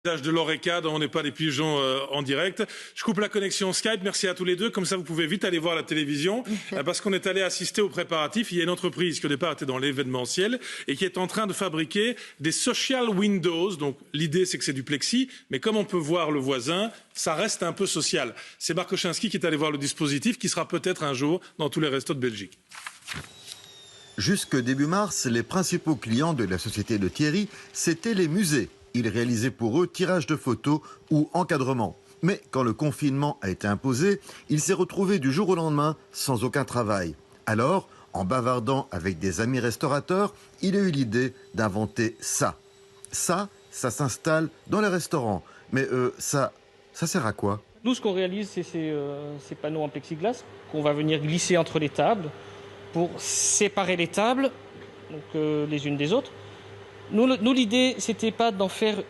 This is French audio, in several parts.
De l'Oreca, dont on n'est pas des pigeons en direct. Je coupe la connexion Skype. Merci à tous les deux. Comme ça, vous pouvez vite aller voir la télévision parce qu'on est allé assister aux préparatifs. Il y a une entreprise qui au départ était dans l'événementiel et qui est en train de fabriquer des social windows. Donc l'idée, c'est que c'est du plexi, mais comme on peut voir le voisin, ça reste un peu social. C'est Marc Oschinski qui est allé voir le dispositif qui sera peut-être un jour dans tous les restos de Belgique. Jusque début mars, les principaux clients de la société de Thierry, c'étaient les musées. Il réalisait pour eux tirage de photos ou encadrement. Mais quand le confinement a été imposé, il s'est retrouvé du jour au lendemain sans aucun travail. Alors, en bavardant avec des amis restaurateurs, il a eu l'idée d'inventer ça. Ça s'installe dans les restaurants. Mais ça sert à quoi? Nous, ce qu'on réalise, c'est ces panneaux en plexiglas qu'on va venir glisser entre les tables pour séparer les tables donc, les unes des autres. Nous l'idée, c'était pas d'en faire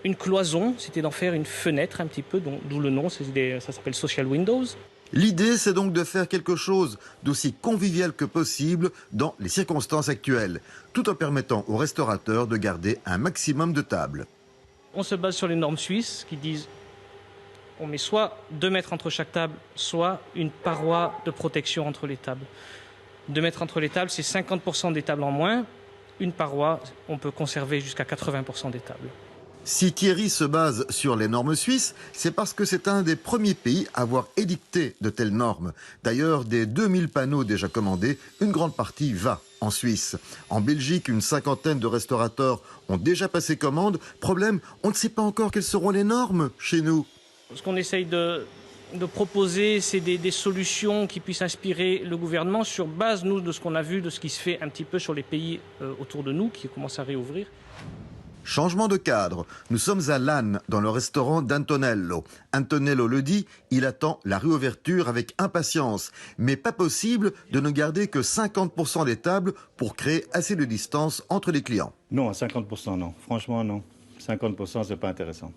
une cloison, c'était d'en faire une fenêtre un petit peu, d'où le nom, ça s'appelle Social Windows. L'idée, c'est donc de faire quelque chose d'aussi convivial que possible dans les circonstances actuelles, tout en permettant aux restaurateurs de garder un maximum de tables. On se base sur les normes suisses qui disent on met soit 2 mètres entre chaque table, soit une paroi de protection entre les tables. 2 mètres entre les tables, c'est 50% des tables en moins. Une paroi, on peut conserver jusqu'à 80% des tables. Si Thierry se base sur les normes suisses, c'est parce que c'est un des premiers pays à avoir édicté de telles normes. D'ailleurs, des 2000 panneaux déjà commandés, une grande partie va en Suisse. En Belgique, une 50aine de restaurateurs ont déjà passé commande. Problème, on ne sait pas encore quelles seront les normes chez nous. Ce qu'on essaye de proposer, c'est des solutions qui puissent inspirer le gouvernement sur base, nous, de ce qu'on a vu, de ce qui se fait un petit peu sur les pays autour de nous, qui commencent à réouvrir. Changement de cadre. Nous sommes à Lannes, dans le restaurant d'Antonello. Antonello le dit, il attend la réouverture avec impatience. Mais pas possible de ne garder que 50% des tables pour créer assez de distance entre les clients. Non, à 50% non. Franchement, non. 50%, c'est pas intéressant.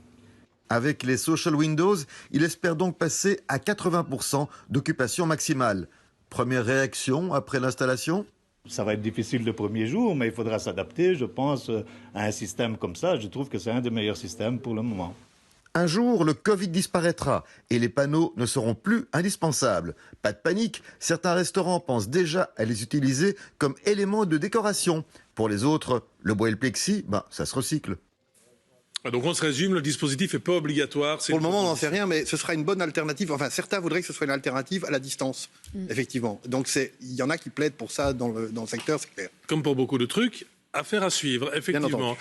Avec les social windows, il espère donc passer à 80% d'occupation maximale. Première réaction après l'installation ? Ça va être difficile le premier jour, mais il faudra s'adapter, je pense, à un système comme ça. Je trouve que c'est un des meilleurs systèmes pour le moment. Un jour, le Covid disparaîtra et les panneaux ne seront plus indispensables. Pas de panique, certains restaurants pensent déjà à les utiliser comme éléments de décoration. Pour les autres, le bois et le plexi, ça se recycle. Donc on se résume, le dispositif n'est pas obligatoire. Pour le moment, on n'en sait rien, mais ce sera une bonne alternative. Enfin, certains voudraient que ce soit une alternative à la distance, effectivement. Donc il y en a qui plaident pour ça dans le secteur, c'est clair. Comme pour beaucoup de trucs, affaire à suivre, effectivement.